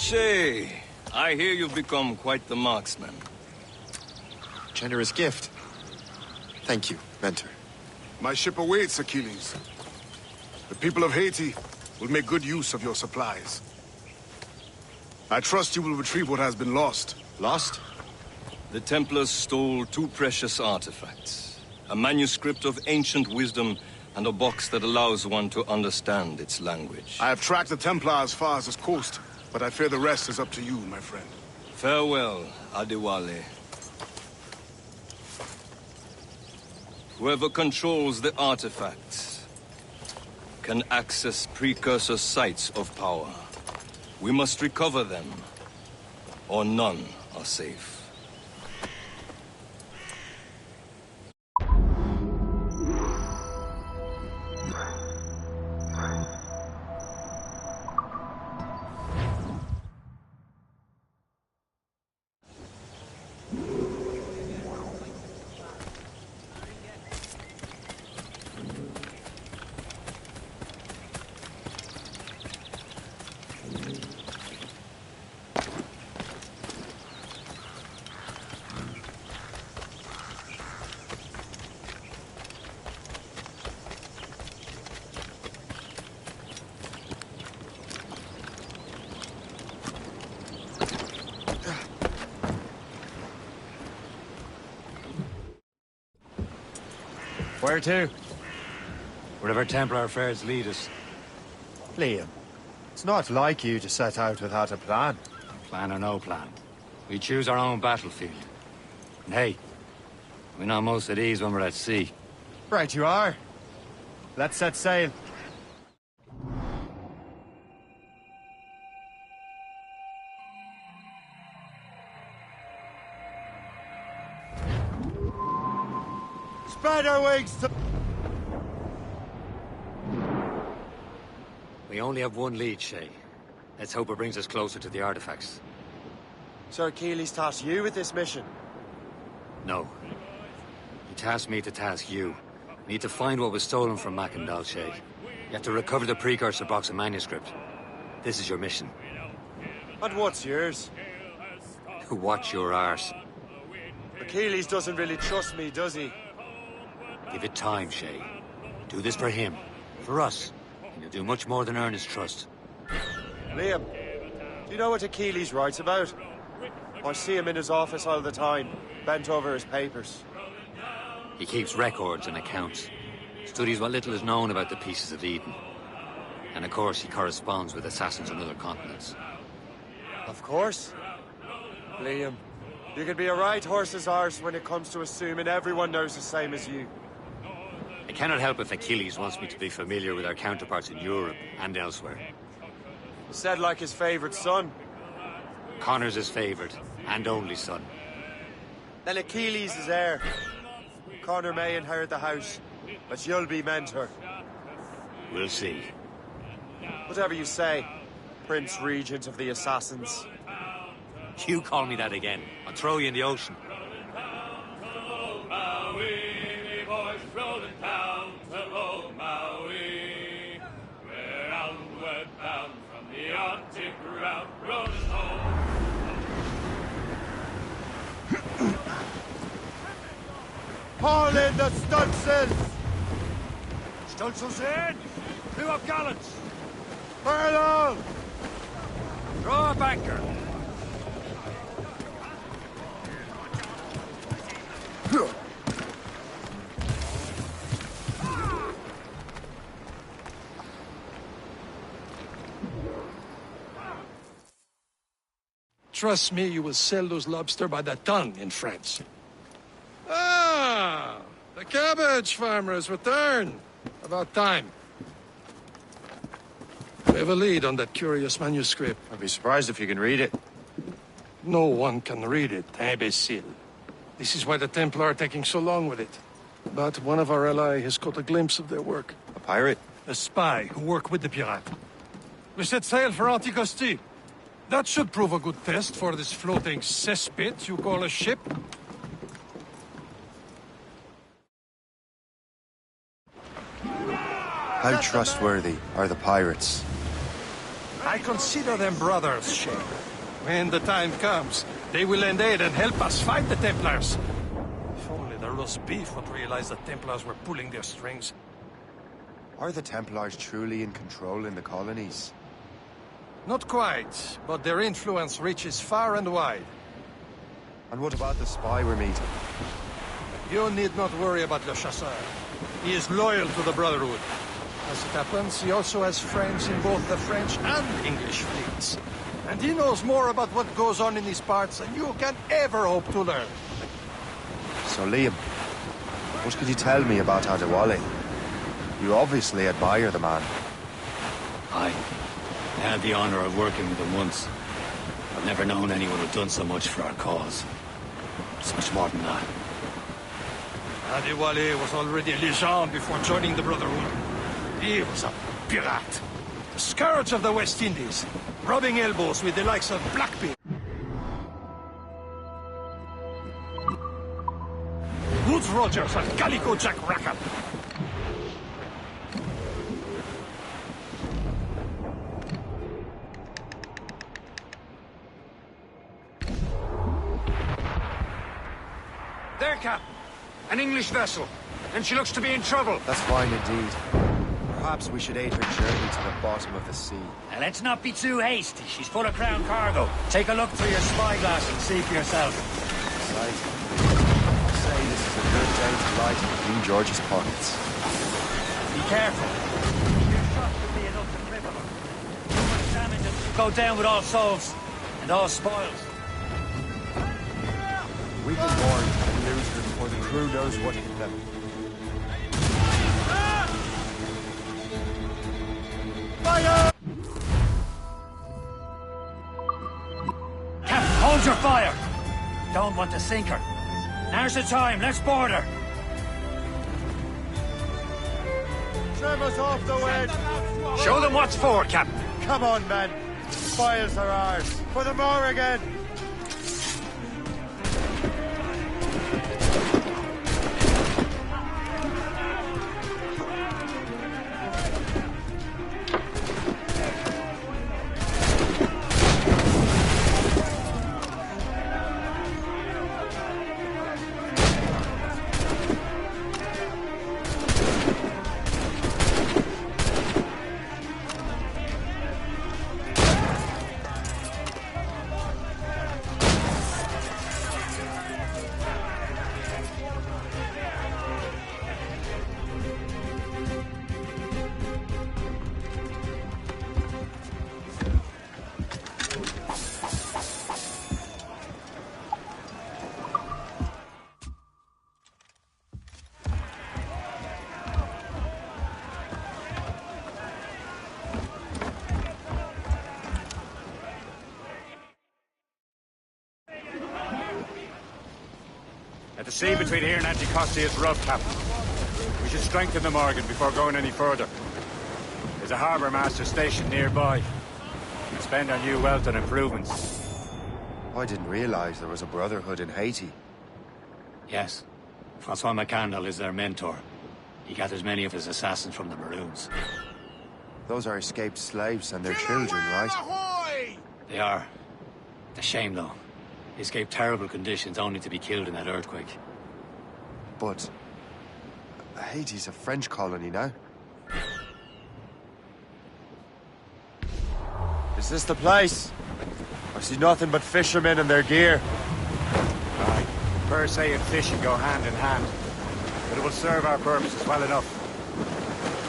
Shay, I hear you've become quite the marksman. Generous gift. Thank you, mentor. My ship awaits, Achilles. The people of Haiti will make good use of your supplies. I trust you will retrieve what has been lost. Lost? The Templars stole 2 precious artifacts. A manuscript of ancient wisdom and a box that allows one to understand its language. I have tracked the Templar as far as this coast, but I fear the rest is up to you, my friend. Farewell, Adewale. Whoever controls the artifacts can access precursor sites of power. We must recover them, or none are safe. Where to? Wherever Templar affairs lead us. Liam, it's not like you to set out without a plan. Plan or no plan. We choose our own battlefield. And hey, we're not most at ease when we're at sea. Right you are. Let's set sail. Spread our wings to... We only have one lead, Shay. Let's hope it brings us closer to the artifacts. Sir Achilles tasked you with this mission. No. He tasked me to task you. We need to find what was stolen from Mac and Dal, Shay. You have to recover the precursor box of manuscript. This is your mission. And what's yours? To watch your arse. Achilles doesn't really trust me, does he? Give it time, Shay. Do this for him. For us. And you'll do much more than earn his trust. Liam, do you know what Achilles writes about? I see him in his office all the time, bent over his papers. He keeps records and accounts. Studies what little is known about the Pieces of Eden. And of course, he corresponds with assassins on other continents. Of course. Liam, you can be a right horse's arse when it comes to assuming everyone knows the same as you. I cannot help if Achilles wants me to be familiar with our counterparts in Europe and elsewhere. Said like his favorite son. Connor's his favorite and only son. Then Achilles is heir. Connor may inherit the house, but you'll be mentor. We'll see. Whatever you say, Prince Regent of the Assassins. You call me that again, I'll throw you in the ocean. Haul in the stunsails! Stunsails in! Crew up gallants! Furlong! Throw up anchor! Trust me, you will sell those lobster by the ton in France. Ah, the cabbage farmer has returned. About time. We have a lead on that curious manuscript. I'd be surprised if you can read it. No one can read it, imbecile. This is why the Templar are taking so long with it. But one of our allies has caught a glimpse of their work. A pirate? A spy who worked with the pirate. We set sail for Anticosti. That should prove a good test for this floating cesspit you call a ship. How trustworthy are the pirates? I consider them brothers, Shay. When the time comes, they will lend aid and help us fight the Templars. If only the roast beef would realize the Templars were pulling their strings. Are the Templars truly in control in the colonies? Not quite, but their influence reaches far and wide. And what about the spy we're meeting? You need not worry about Le Chasseur. He is loyal to the Brotherhood. As it happens, he also has friends in both the French and English fleets. And he knows more about what goes on in these parts than you can ever hope to learn. So, Liam, what can you tell me about Adewale? You obviously admire the man. I had the honor of working with him once. I've never known anyone who'd done so much for our cause. So much more than that. Adewale was already a legend before joining the Brotherhood. He was a pirate. The scourge of the West Indies, rubbing elbows with the likes of Blackbeard, Woods Rogers, and Calico Jack Rackham. There, Cap. An English vessel. And she looks to be in trouble. That's fine indeed. Perhaps we should aid her journey to the bottom of the sea. Now, let's not be too hasty. She's full of crown cargo. Take a look through your spyglass and see for yourself. Right. I'd say this is a good day to light King George's pockets. Be careful. Your shot could be enough to cripple her. Too much damage and she'll go down with all souls and all spoils. We can warn and lose her before the crew knows what hit them. Fire! Captain, hold your fire! Don't want to sink her. Now's the time, let's board her! Trim us off the wind! Show them what's for, Captain! Come on, men! Spoils are ours! For the more again! The sea between here and Anticosti is rough, Captain. We should strengthen the Morgan before going any further. There's a harbour master station nearby. We'll spend our new wealth on improvements. I didn't realize there was a brotherhood in Haiti. Yes. Francois McCandle is their mentor. He gathers many of his assassins from the Maroons. Those are escaped slaves and their children, right? They are. It's a shame, though. They escaped terrible conditions only to be killed in that earthquake. But Haiti's a French colony now. Is this the place? I see nothing but fishermen and their gear. Aye. Per se and fishing go hand in hand. But it will serve our purposes well enough.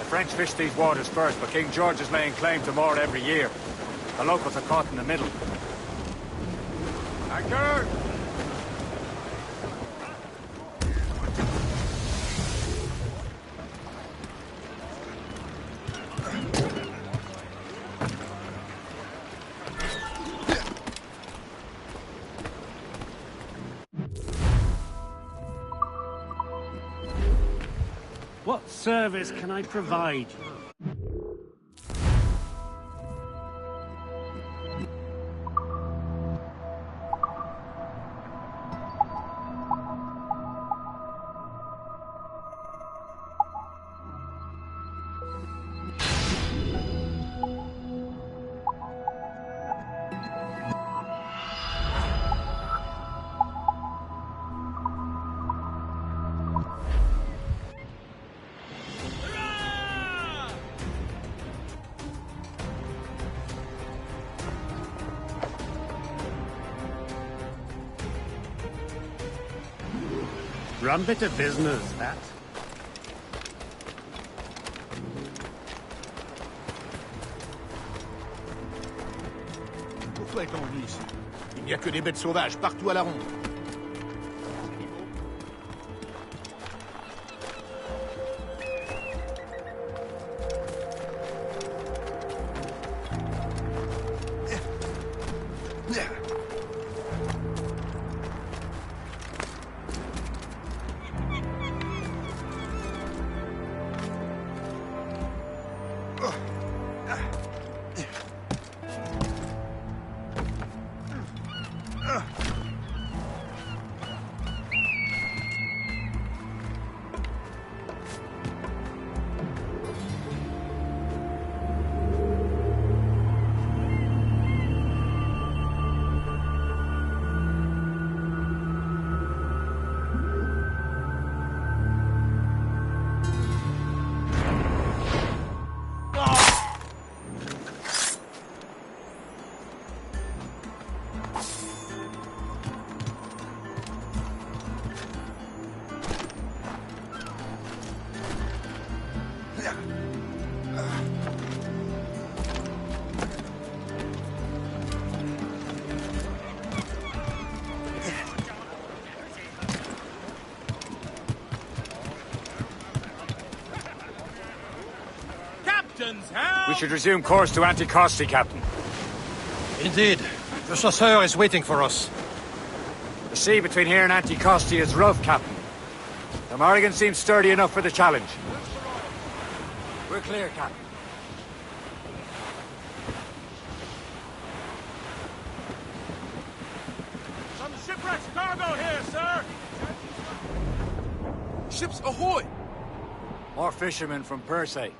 The French fish these waters first, but King George is laying claim to more every year. The locals are caught in the middle. Anchor! What service can I provide you? Rum bit of business, that. Pourquoi est-on venu ici? Il n'y a que des bêtes sauvages partout à la ronde. We should resume course to Anticosti, Captain. Indeed. The chasseur is waiting for us. The sea between here and Anticosti is rough, Captain. The Morrigan seems sturdy enough for the challenge. We're clear, Captain. Some shipwreck's cargo here, sir! Ships ahoy! More fishermen from Persay.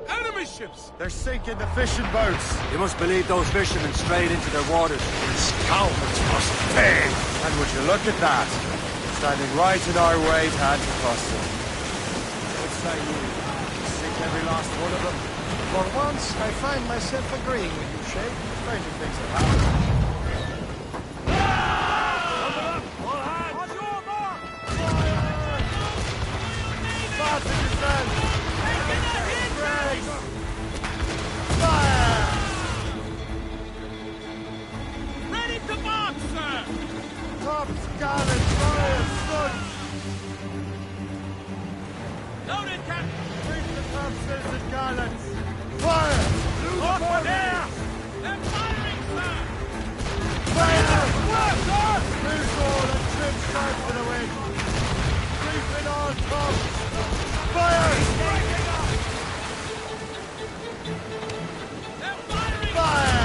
Enemy ships! They're sinking the fishing boats. You must believe those fishermen strayed into their waters. Scoundrels must pay. And would you look at that? Standing right in our way to Anticosti. What say you? Sink every last one of them. For once, I find myself agreeing with you, Shay. Stranger things have happened. Ready to march, sir! Tops, gallant, fire, sun! Loaded, Captain! Reach the topsails and gallants! Fire! Over there! They're firing, sir! Fire! Work, sir! Loose all and trim sharp to the wind! Reefing on top! Fire! They're firing! Fire!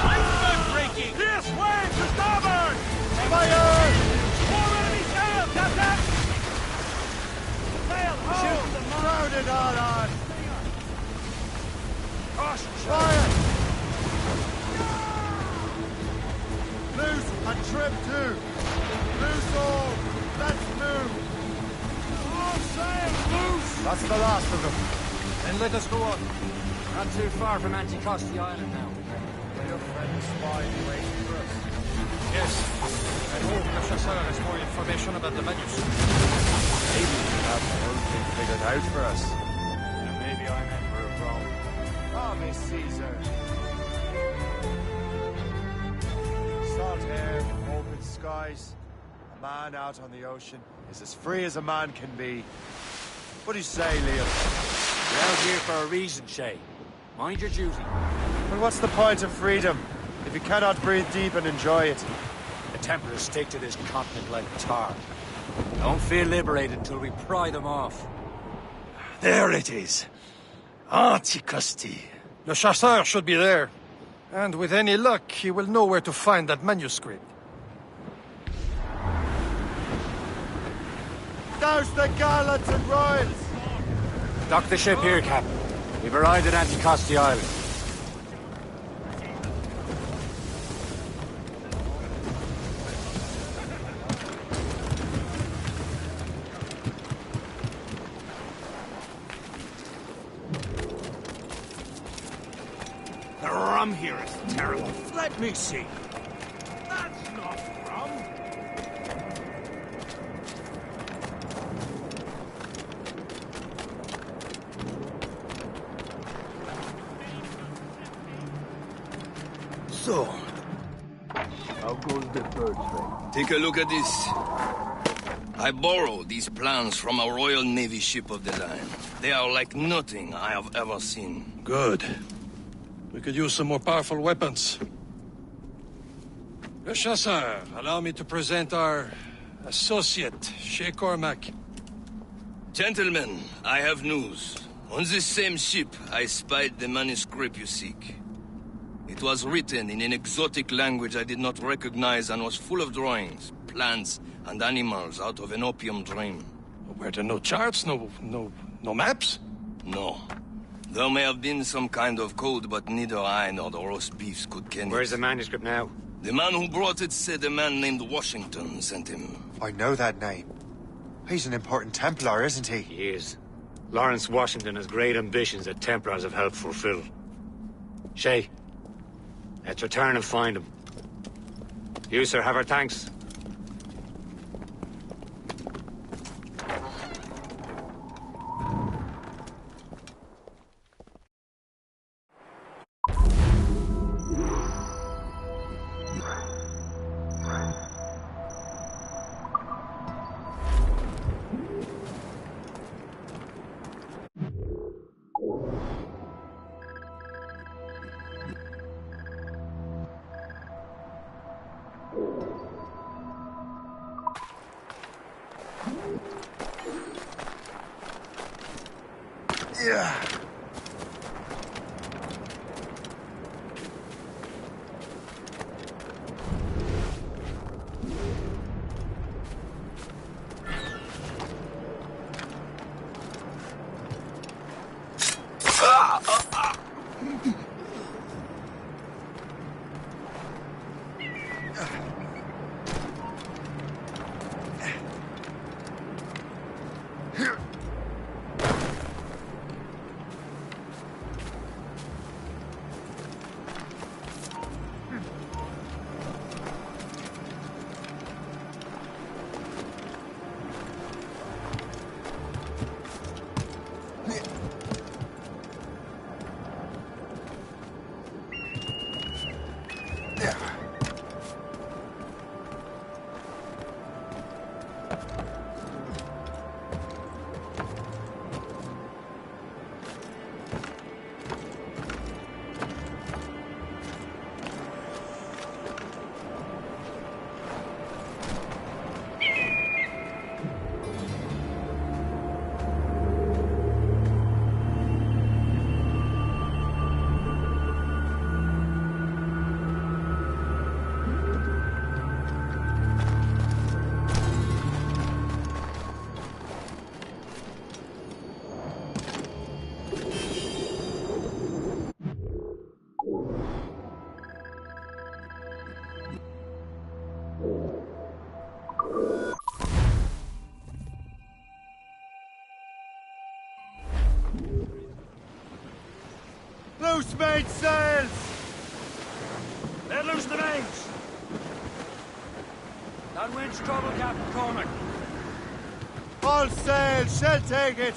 Iceberg breaking! This way to starboard! Fire! More enemy sail, Captain! Sail, hold! Crowd it all on! Caution, Fire! Loose and trim too! Loose all! Let's move! all sail loose! That's the last of them. Then let us go on. Not too far from Anticosti Island now. Your friend is spying waiting for us. Yes. I hope the chasseur has more information about the manuscript. Maybe you have the whole thing figured out for us. And maybe I'm Emperor of Rome. Ah, Miss Caesar. Salt air, open skies. A man out on the ocean is as free as a man can be. What do you say, Liam? We're out here for a reason, Shay. Mind your duty. Well, what's the point of freedom if you cannot breathe deep and enjoy it? The Templars stick to this continent like tar. Don't feel liberated until we pry them off. There it is. Anticosti. The chasseur should be there. And with any luck, he will know where to find that manuscript. Douse the gallants and royals! Dock the ship here, Captain. We've arrived at Anticosti Island. The rum here is terrible. Let me see. That's not right! So, how goes the third thing? Take a look at this. I borrowed these plans from a Royal Navy ship of the line. They are like nothing I have ever seen. Good. We could use some more powerful weapons. Le Chasseur, allow me to present our associate, Shay Cormac. Gentlemen, I have news. On this same ship, I spied the manuscript you seek. It was written in an exotic language I did not recognize and was full of drawings, plants, and animals out of an opium dream. Were there no charts, no maps? No. There may have been some kind of code, but neither I nor the roast beefs could ken it. Where's the manuscript now? The man who brought it said a man named Washington sent him. I know that name. He's an important Templar, isn't he? He is. Lawrence Washington has great ambitions that Templars have helped fulfill. Shay, let's return and find him. You, sir, have our thanks. Yeah. Loose mainsails! Let loose the mains! That wind's trouble, Captain Cormac. All sail, shall take it!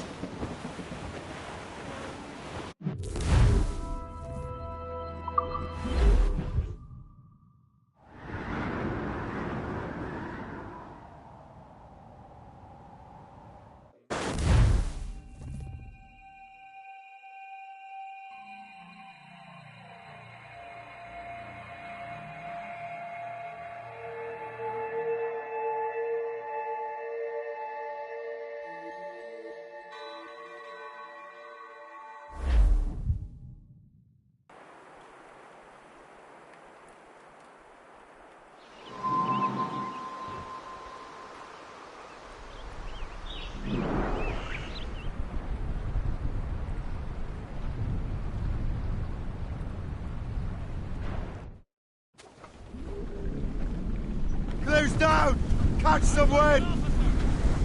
Clews down! Catch some wind!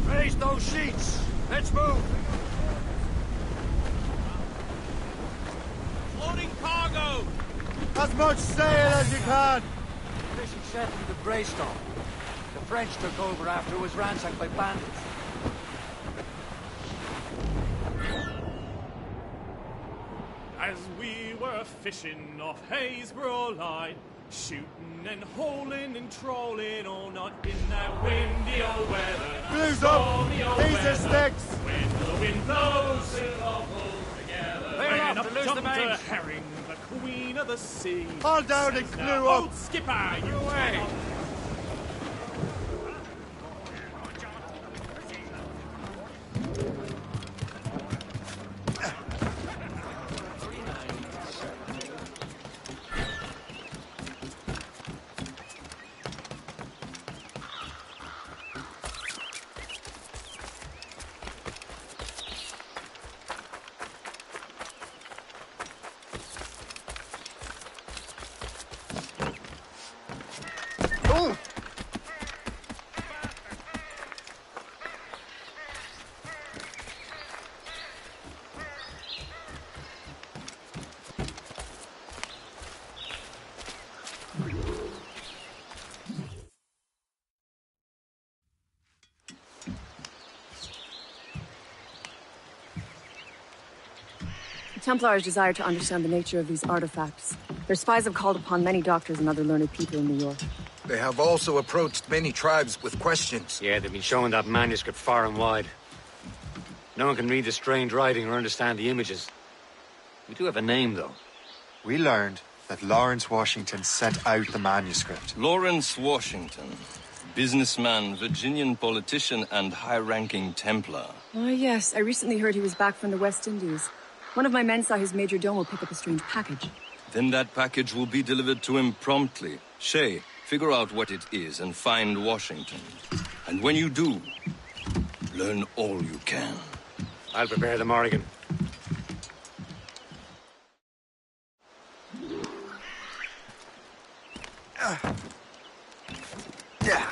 Raise those sheets! Let's move! Floating cargo! As much sail as you can! Fishing set in the Greystone. The French took over after it was ransacked by bandits. As we were fishing off Haysborough line, shooting and holing and trolling all night in that windy old weather. Blues up! These are sticks! When the wind blows, we'll all pull together. Clear When up to lose the jumped main. a herring, the queen of the sea. Hold down and Says clew now, up! "Old skipper, you way!" Templars desire to understand the nature of these artifacts. Their spies have called upon many doctors and other learned people in New York. They have also approached many tribes with questions. Yeah, they've been showing that manuscript far and wide. No one can read the strange writing or understand the images. We do have a name, though. We learned that Lawrence Washington sent out the manuscript. Lawrence Washington. Businessman, Virginian politician, and high-ranking Templar. Ah, yes. I recently heard he was back from the West Indies. One of my men saw his major domo pick up a strange package. Then that package will be delivered to him promptly. Shay, figure out what it is and find Washington. And when you do, learn all you can. I'll prepare the Morrigan. Yeah.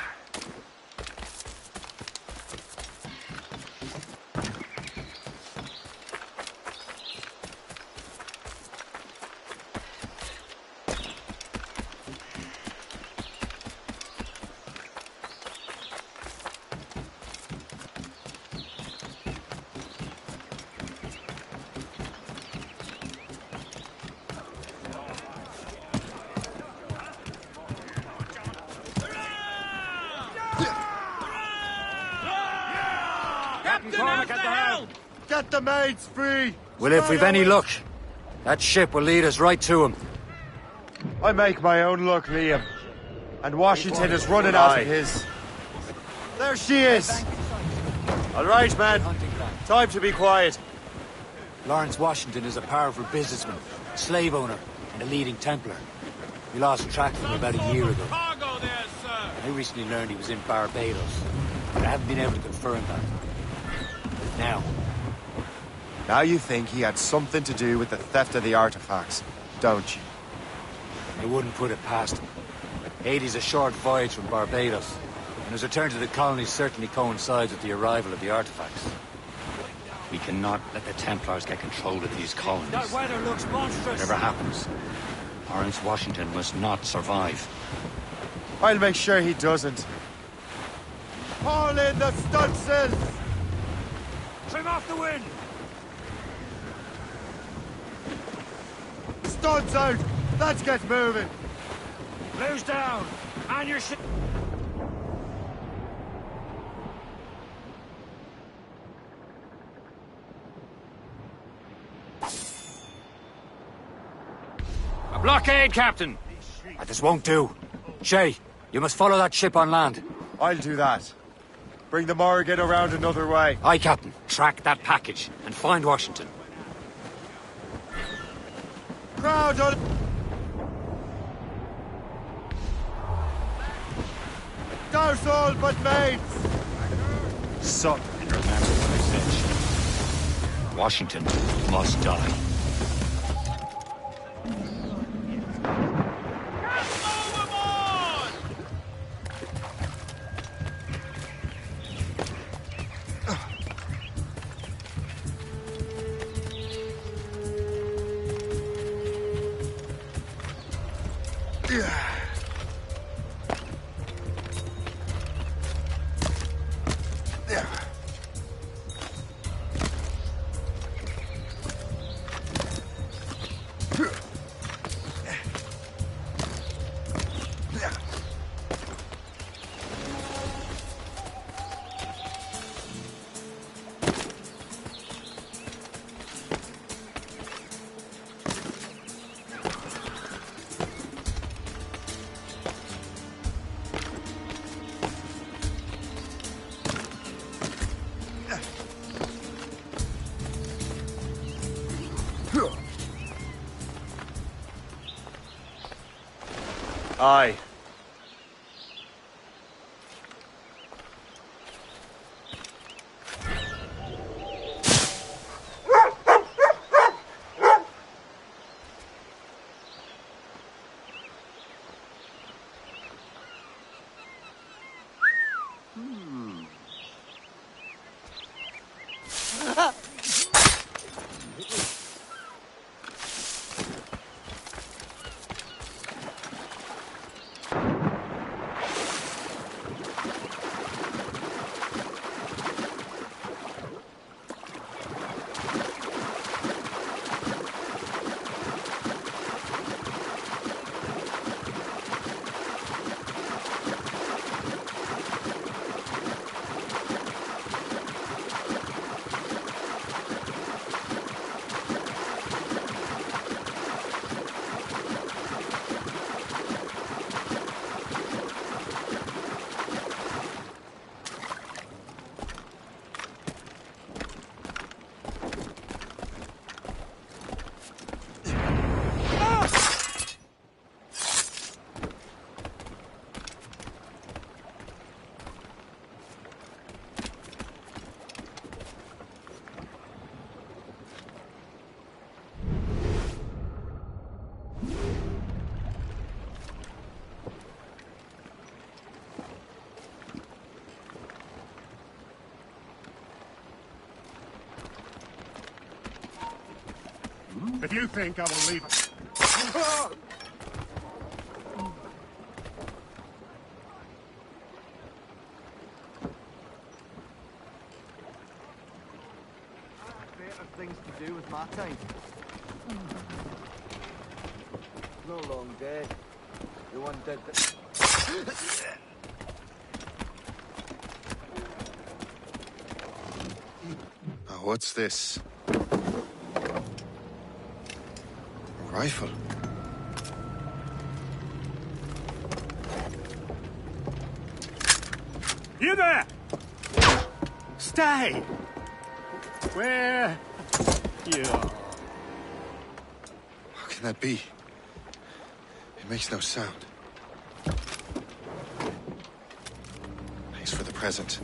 Get the maids free! Well, if we've any luck, that ship will lead us right to him. I make my own luck, Liam. And Washington is running out of his. There she is! All right, man. Time to be quiet. Lawrence Washington is a powerful businessman, slave owner, and a leading Templar. We lost track of him about a year ago. Cargo there, sir! I recently learned he was in Barbados, but I haven't been able to confirm that. Now you think he had something to do with the theft of the artifacts, don't you? I wouldn't put it past him. Haiti's a short voyage from Barbados, and his return to the colony certainly coincides with the arrival of the artifacts. We cannot let the Templars get control of these colonies. That weather looks monstrous! Whatever happens, Lawrence Washington must not survive. I'll make sure he doesn't. Haul in the stunsails! Trim off the wind! Studs out! Let's get moving! Blues down! On your ship! A blockade, Captain! This won't do. Shay, you must follow that ship on land. I'll do that. Bring the Morrigan around another way. Aye, Captain. Track that package and find Washington. Crowd on... Douse all but mates! So... And remember what I said, Shay. Washington must die. Aye. If you think I will leave it... Better things to do with my time. No long dead. The one dead that... Now, what's this? A rifle. You there! Stay! Where you are. How can that be? It makes no sound. Thanks for the present,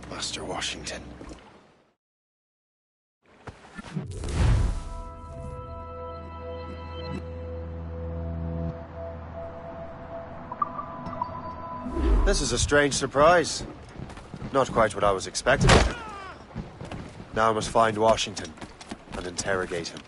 Master Washington. This is a strange surprise. Not quite what I was expecting. Now I must find Washington and interrogate him.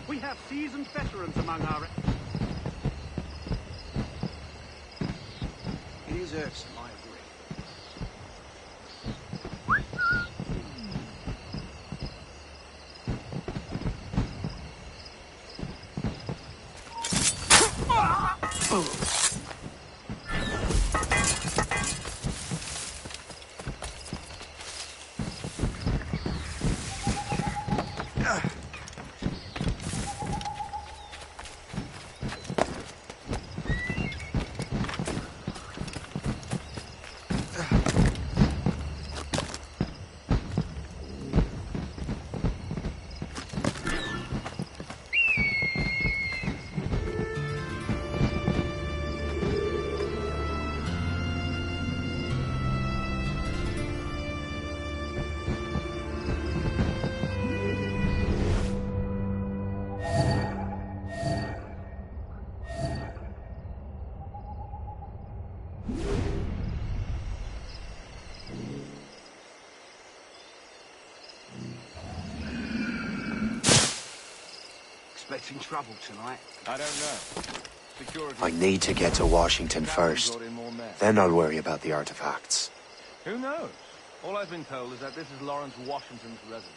We have seasoned veterans among our... It is irksome, I agree. expecting trouble tonight? I don't know. Security... I need to get to Washington first. Then I'll worry about the artifacts. Who knows? All I've been told is that this is Lawrence Washington's residence.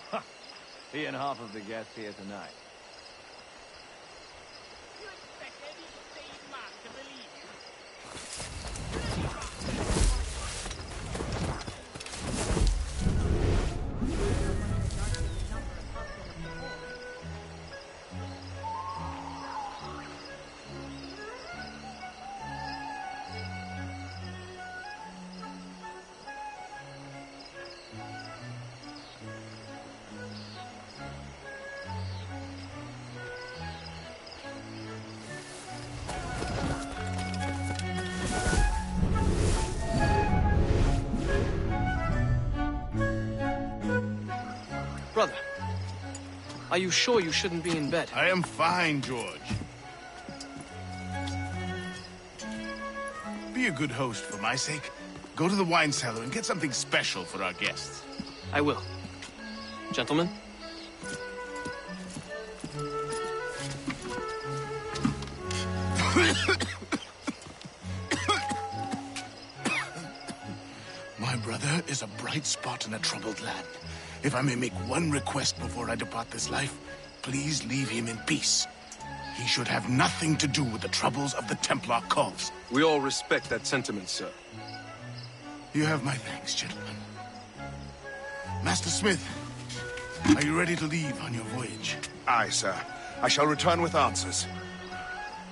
Ha! He and half of the guests here tonight. You expect any sane man to believe you? Brother, are you sure you shouldn't be in bed? I am fine, George. Be a good host for my sake. Go to the wine cellar and get something special for our guests. I will. Gentlemen? My brother is a bright spot in a troubled land. If I may make one request before I depart this life, please leave him in peace. He should have nothing to do with the troubles of the Templar cause. We all respect that sentiment, sir. You have my thanks, gentlemen. Master Smith, are you ready to leave on your voyage? Aye, sir. I shall return with answers.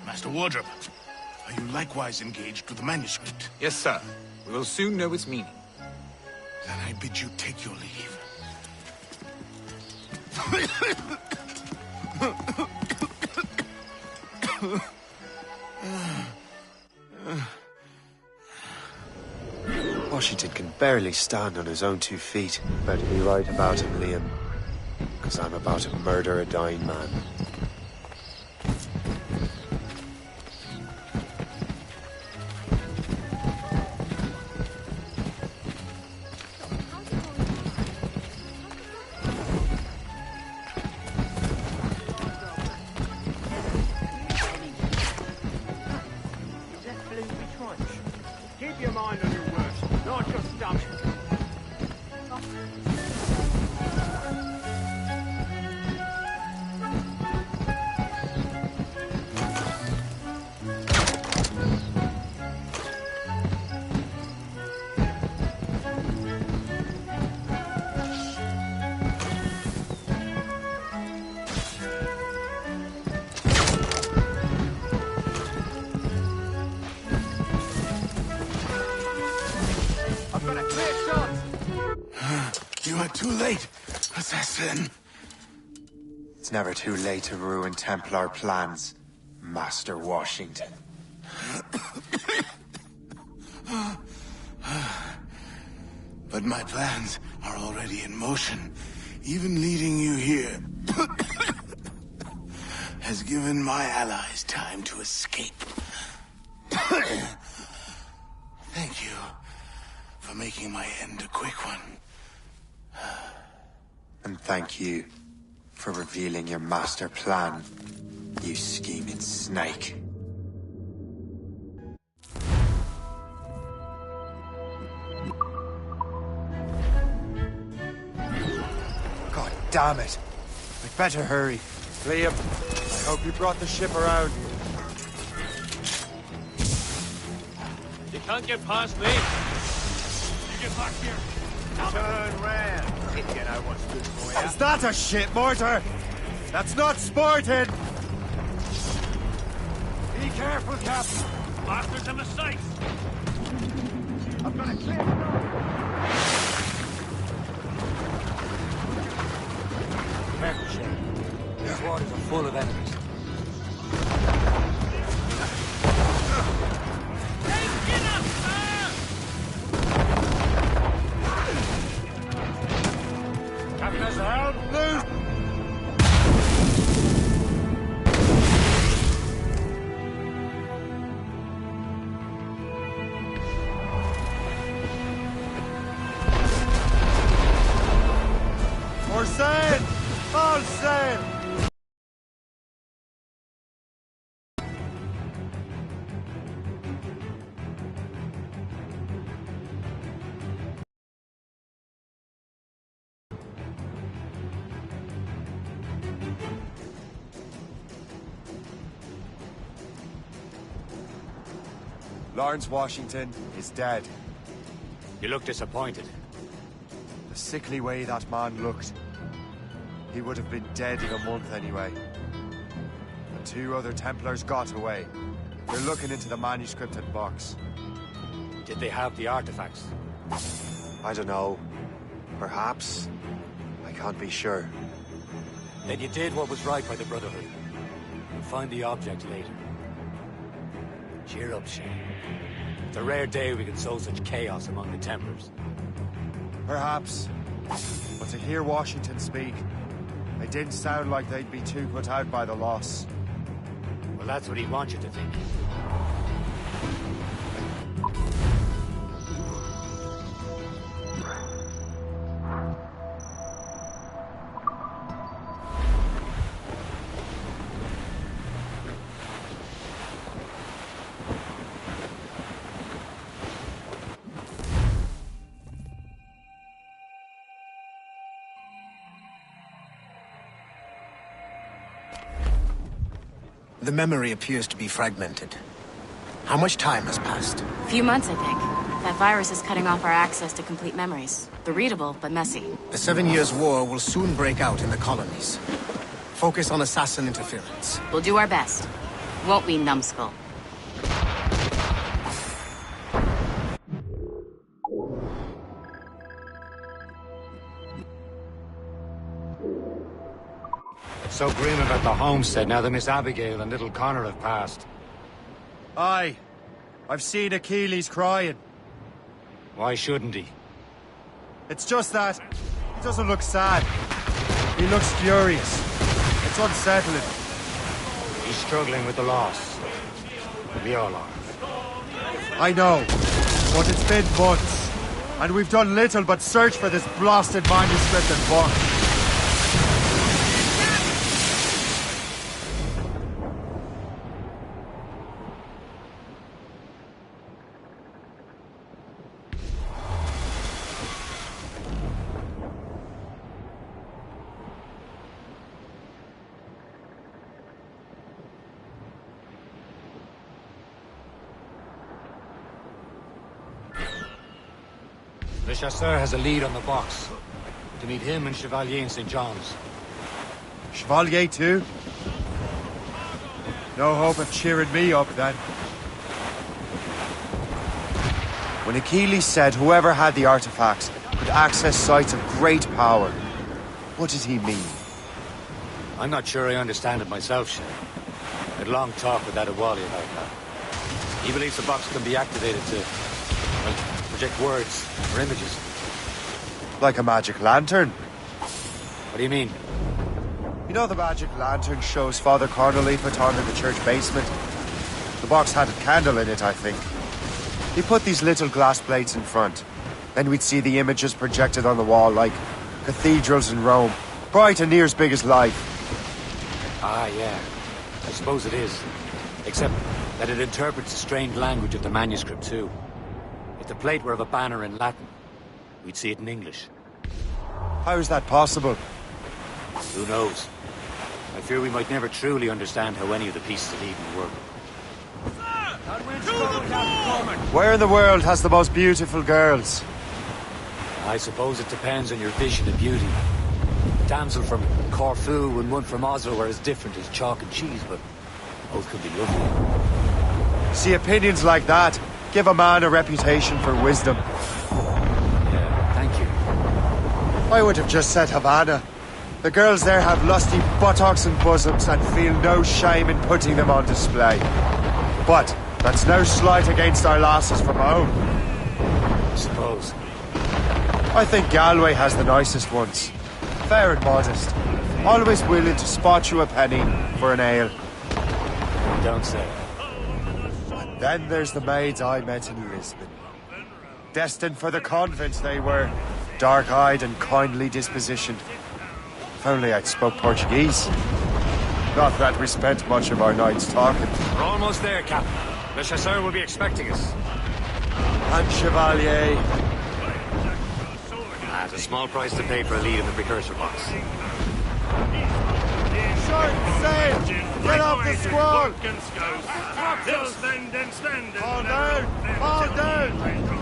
Master Wardrop, are you likewise engaged with the manuscript? Yes, sir. We will soon know its meaning. Then I bid you take your leave. Washington can barely stand on his own 2 feet. Better be right about him, Liam. Because I'm about to murder a dying man. Keep your mind on your work, not your stomach. You are too late, assassin. It's never too late to ruin Templar plans, Master Washington. But my plans are already in motion. Even leading you here has given my allies time to escape. Thank you for making my end a quick one. And thank you for revealing your master plan, you scheming snake. God damn it! We'd better hurry. Liam, I hope you brought the ship around. You can't get past me. You get back here. Turn round. You know what's good for you. Is that a shit mortar? That's not sporting! Be careful, Captain. Bastards and mistakes. I've got a clear shot. Careful, Shane. These waters are full of enemies. Captain has the helm. Loose. For sail! All sail! Lawrence Washington is dead. You look disappointed. The sickly way that man looked. He would have been dead in a month anyway. The 2 other Templars got away. They're looking into the manuscript and box. Did they have the artifacts? I don't know. Perhaps. I can't be sure. Then you did what was right by the Brotherhood. We'll find the object later. Cheer up, Shane. It's a rare day we can sow such chaos among the Templars. Perhaps. But to hear Washington speak, it didn't sound like they'd be too put out by the loss. Well, that's what he'd want you to think. The memory appears to be fragmented. How much time has passed? A few months, I think. That virus is cutting off our access to complete memories. They're readable, but messy. The 7 Years' War will soon break out in the colonies. Focus on assassin interference. We'll do our best. Won't we, numbskull? So grim about the homestead now that Miss Abigail and little Connor have passed. Aye. I've seen Achilles crying. Why shouldn't he? It's just that he doesn't look sad. He looks furious. It's unsettling. He's struggling with the loss. We all are. I know, but it's been months, and we've done little but search for this blasted manuscript and book. Le Chasseur has a lead on the box. To meet him and Chevalier in St. John's. Chevalier too? No hope of cheering me up then. When Achilles said whoever had the artifacts could access sites of great power, what did he mean? I'm not sure I understand it myself, Shane. I had a long talk with Adewale about that. He believes the box can be activated to, well, project words or images. Like a magic lantern? What do you mean? You know the magic lantern shows Father Connolly put on in the church basement? The box had a candle in it, I think. He put these little glass plates in front. Then we'd see the images projected on the wall like cathedrals in Rome. Bright and near as big as life. Ah, yeah. I suppose it is. Except that it interprets the strange language of the manuscript, too. If the plate were of a banner in Latin, we'd see it in English. How is that possible? Who knows? I fear we might never truly understand how any of the pieces of Eden work. Where in the world has the most beautiful girls? I suppose it depends on your vision of beauty. A damsel from Corfu and one from Oslo are as different as chalk and cheese, but both could be lovely. See, opinions like that give a man a reputation for wisdom. Yeah, thank you. I would have just said Havana. The girls there have lusty buttocks and bosoms and feel no shame in putting them on display. But that's no slight against our lasses from home. I suppose. I think Galway has the nicest ones. Fair and modest. Always willing to spot you a penny for an ale. Don't say. And then there's the maids I met in Lisbon. Destined for the convent they were. Dark-eyed and kindly dispositioned. only I spoke Portuguese. Not that we spent much of our nights talking. We're almost there, Captain. Le Chasseur will be expecting us. And Chevalier. That's a small price to pay for a lead in the precursor box. Short sail! Get off the squall! Fall down! Fall down!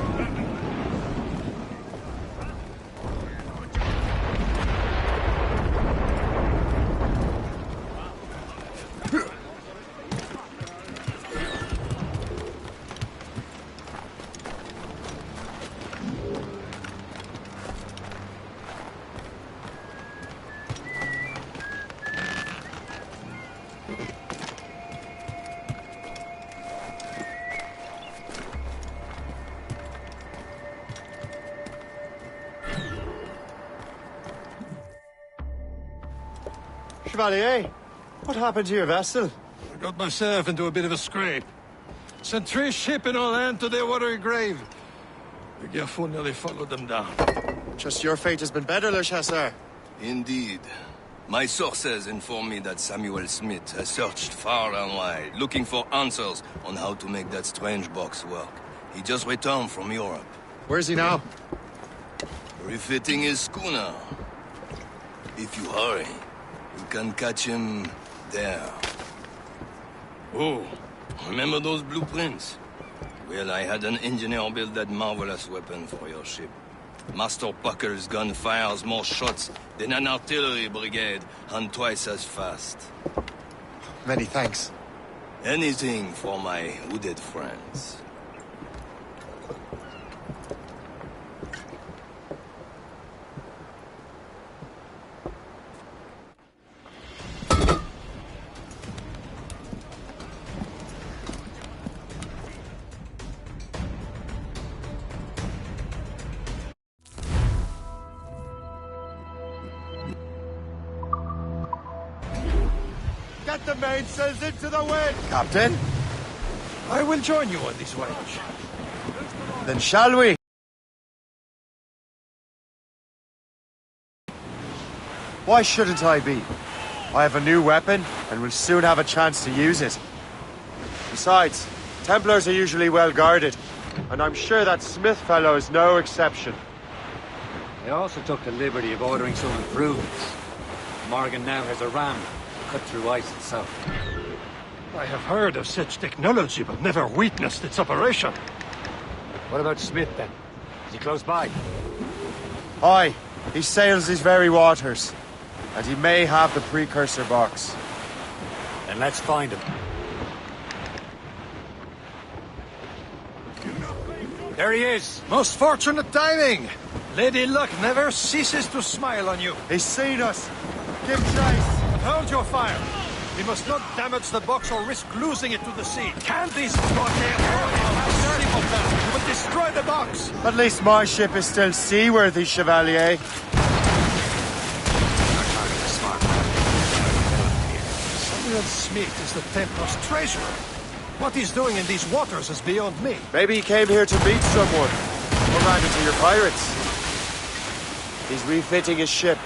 Chevalier, what happened to your vessel? I got myself into a bit of a scrape. Sent 3 ships in all hand to their watery grave. The Garfou nearly followed them down. Just your fate has been better, Le Chasseur. Indeed. My sources inform me that Samuel Smith has searched far and wide, looking for answers on how to make that strange box work. He just returned from Europe. Where's he now? Refitting his schooner. If you hurry, you can catch him there. Oh, remember those blueprints? Well, I had an engineer build that marvelous weapon for your ship. Master Pucker's gun fires more shots than an artillery brigade, and twice as fast. Many thanks. Anything for my wounded friends. Get the mainsails into the wind! Captain? I will join you on this voyage. Then shall we? Why shouldn't I be? I have a new weapon, and will soon have a chance to use it. Besides, Templars are usually well guarded, and I'm sure that Smith fellow is no exception. They also took the liberty of ordering some improvements. Morgan now has a ram cut through ice itself. I have heard of such technology, but never witnessed its operation. What about Smith, then? Is he close by? Aye, he sails these very waters, and he may have the precursor box. Then let's find him. There he is! Most fortunate timing! Lady Luck never ceases to smile on you. He's seen us! Give chase! But hold your fire! We must not damage the box or risk losing it to the sea. Can this You will destroy the box! At least my ship is still seaworthy, Chevalier. Samuel Smith is the Templar's treasurer. What he's doing in these waters is beyond me. Maybe he came here to meet someone, or ran into your pirates. He's refitting his ship,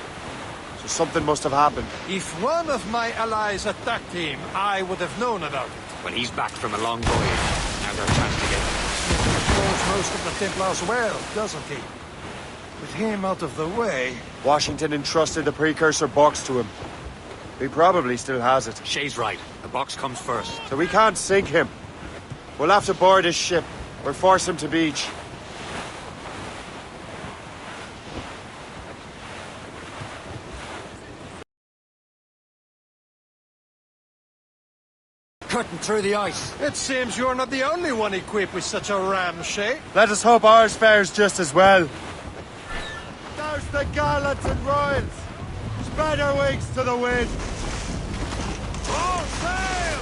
so something must have happened. If one of my allies attacked him, I would have known about it. Well, he's back from a long voyage. Now's our chance to get him. He knows most of the Templars well, doesn't he? With him out of the way... Washington entrusted the precursor box to him. He probably still has it. Shay's right. The box comes first. So we can't sink him. We'll have to board his ship, or force him to beach. Cutting through the ice. It seems you're not the only one equipped with such a ram, Shay. Let us hope ours fares just as well. Douse the gallants and royals! Spread our wings to the wind! All sail!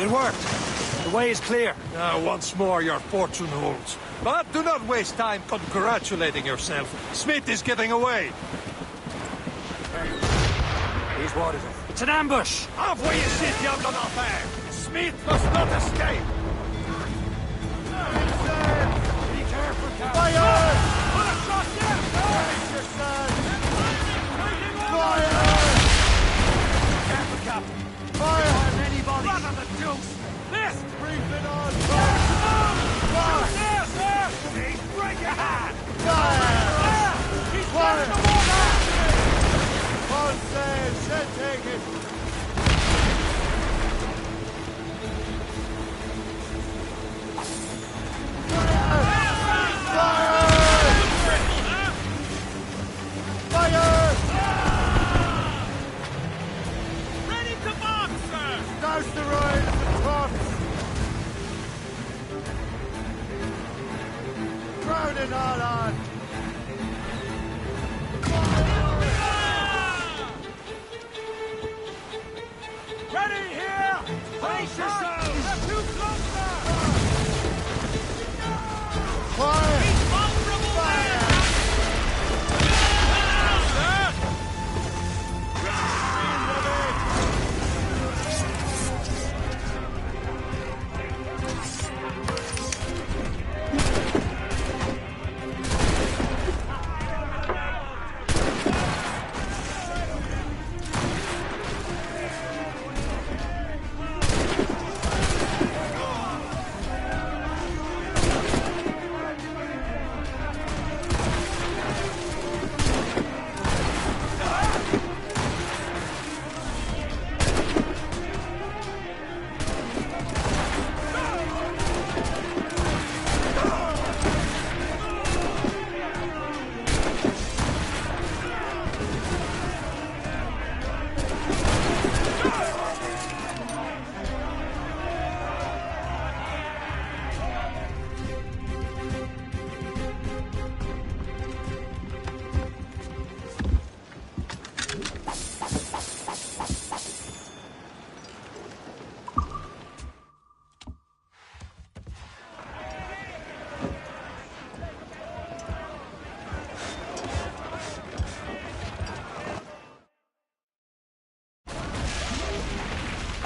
It worked. The way is clear. Now, once more, your fortune holds. But do not waste time congratulating yourself. Smith is getting away. These waters are... It's an ambush! Envoyez ces diables en enfer! Smith must not escape! Put it all on! Ready here! Brace yourselves! They're too close now! Fire! He's vulnerable there!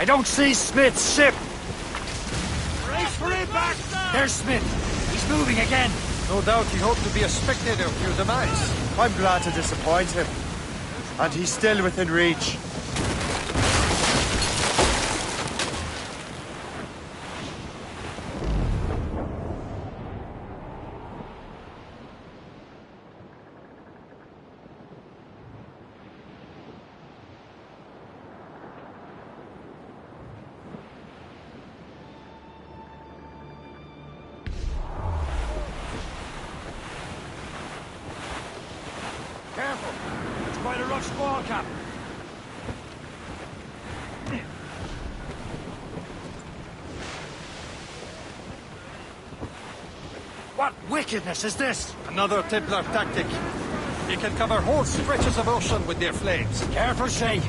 I don't see Smith's ship! Race for it back! There's Smith! He's moving again! No doubt he hoped to be a spectator of your demise. I'm glad to disappoint him. And he's still within reach. Careful! It's quite a rough squall, Captain. What wickedness is this? Another Templar tactic. They can cover whole stretches of ocean with their flames. Careful, Shay.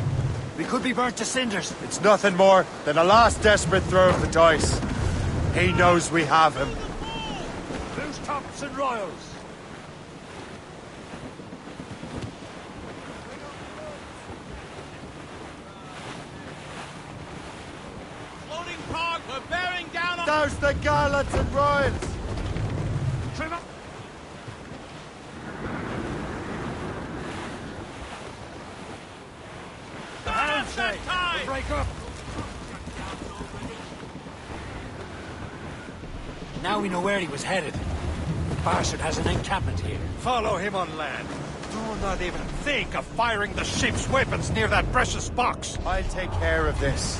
We could be burnt to cinders. It's nothing more than a last desperate throw of the dice. He knows we have him. Loose tops and royals. Floating cog, we're bearing down on... Douse the gallants and royals! Trim up. Hands, Shay. We'll break up. Now we know where he was headed. Bastard has an encampment here. Follow him on land. Do not even think of firing the ship's weapons near that precious box. I'll take care of this.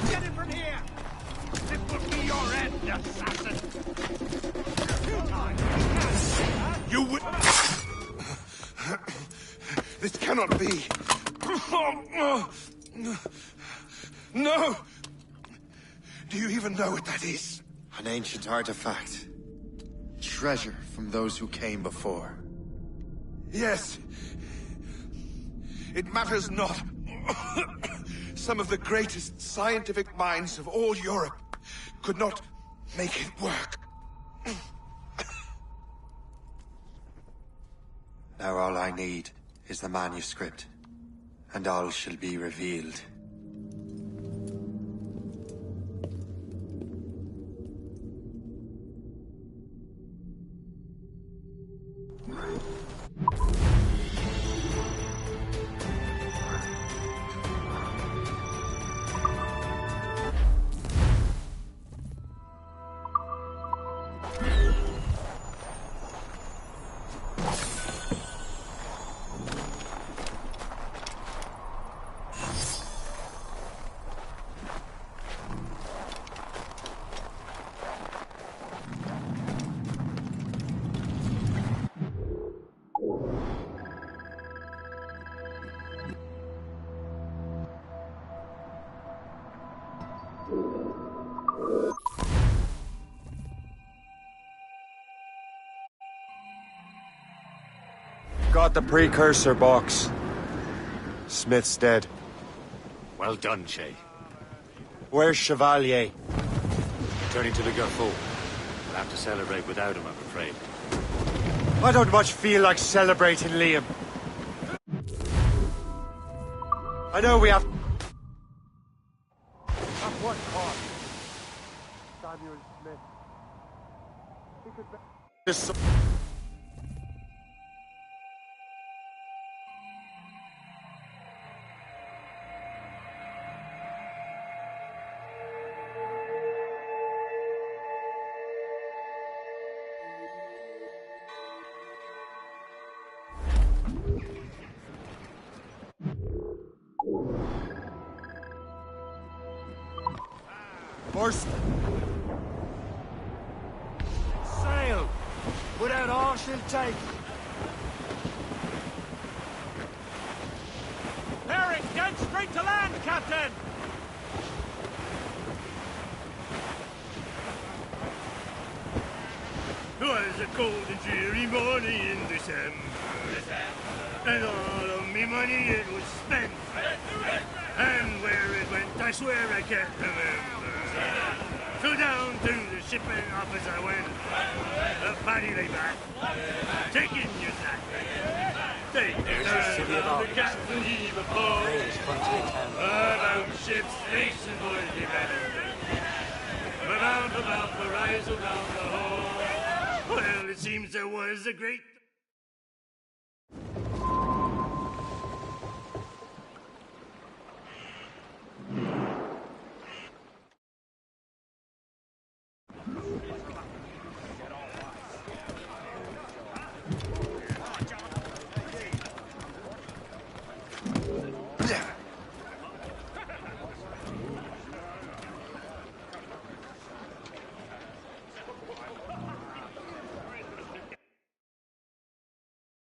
Get him from here! This will be your end, assassin! You would... This cannot be. No! Do you even know what that is? An ancient artifact. Treasure from those who came before. Yes. It matters not. Some of the greatest scientific minds of all Europe could not make it work. Now all I need is the manuscript, and all shall be revealed. got the precursor box. Smith's dead. Well done, Shay. Where's Chevalier? Returning to the Garfo. We'll have to celebrate without him, I'm afraid. I don't much feel like celebrating, Liam. I know we have... At what cost? Samuel Smith. He could be... Just... Horse. Sail! Without all she'll take. Bearing dead straight to land, Captain! Twas a cold and dreary morning in December. And all of me money it was spent. And where it went, I swear I can't remember. So down to the shipping office I went. The body lay back, taking your sack. There's the city of August. The captain heave a pole. About ships, nation boys be better. About the rise around the hole. Well, it seems there was a great